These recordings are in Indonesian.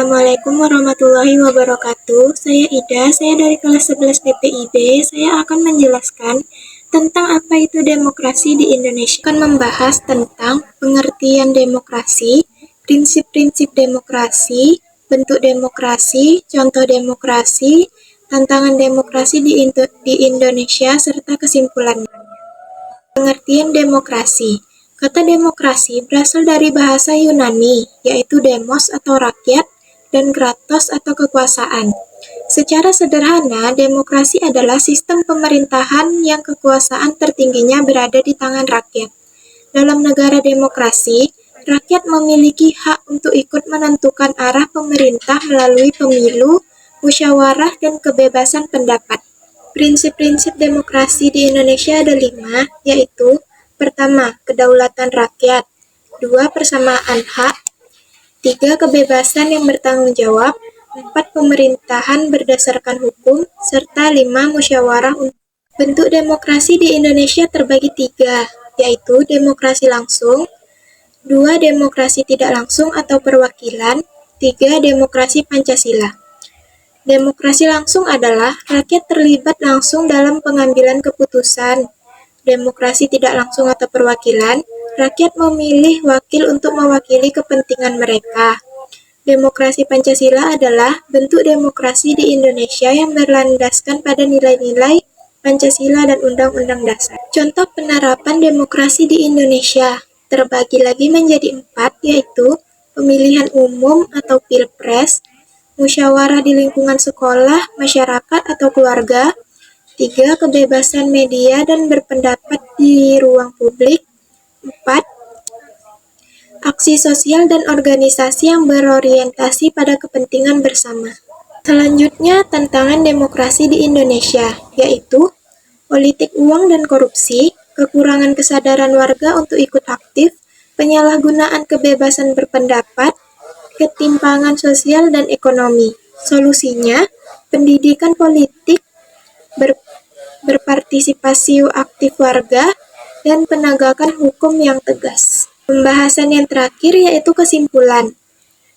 Assalamualaikum warahmatullahi wabarakatuh. Saya Ida, saya dari kelas 11 PPIB. Saya akan menjelaskan tentang apa itu demokrasi di Indonesia. Akan membahas tentang pengertian demokrasi, prinsip-prinsip demokrasi, bentuk demokrasi, contoh demokrasi, tantangan demokrasi di Indonesia, serta kesimpulannya. Pengertian demokrasi. Kata demokrasi berasal dari bahasa Yunani, yaitu demos atau rakyat, dan kratos atau kekuasaan. Secara sederhana, demokrasi adalah sistem pemerintahan yang kekuasaan tertingginya berada di tangan rakyat. Dalam negara demokrasi, rakyat memiliki hak untuk ikut menentukan arah pemerintah melalui pemilu, musyawarah, dan kebebasan pendapat. Prinsip-prinsip demokrasi di Indonesia ada 5, yaitu: pertama, kedaulatan rakyat. 2, persamaan hak. 3, kebebasan yang bertanggung jawab. 4, pemerintahan berdasarkan hukum. Serta 5, musyawarah. Bentuk demokrasi di Indonesia terbagi 3, yaitu demokrasi langsung. 2, demokrasi tidak langsung atau perwakilan. 3, demokrasi Pancasila. Demokrasi langsung adalah rakyat terlibat langsung dalam pengambilan keputusan. Demokrasi tidak langsung atau perwakilan, rakyat memilih wakil untuk mewakili kepentingan mereka. Demokrasi Pancasila adalah bentuk demokrasi di Indonesia yang berlandaskan pada nilai-nilai Pancasila dan Undang-Undang Dasar. Contoh penerapan demokrasi di Indonesia terbagi lagi menjadi 4, yaitu pemilihan umum atau pilpres, musyawarah di lingkungan sekolah, masyarakat, atau keluarga. 3, kebebasan media dan berpendapat di ruang publik. 4, aksi sosial dan organisasi yang berorientasi pada kepentingan bersama. Selanjutnya, tantangan demokrasi di Indonesia, yaitu politik uang dan korupsi, kekurangan kesadaran warga untuk ikut aktif, penyalahgunaan kebebasan berpendapat, ketimpangan sosial dan ekonomi. Solusinya, pendidikan politik, berpartisipasi aktif warga, dan penegakan hukum yang tegas. Pembahasan yang terakhir yaitu kesimpulan.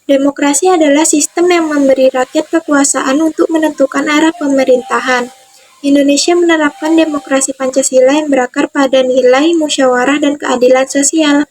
Demokrasi adalah sistem yang memberi rakyat kekuasaan untuk menentukan arah pemerintahan. Indonesia menerapkan demokrasi Pancasila yang berakar pada nilai musyawarah dan keadilan sosial.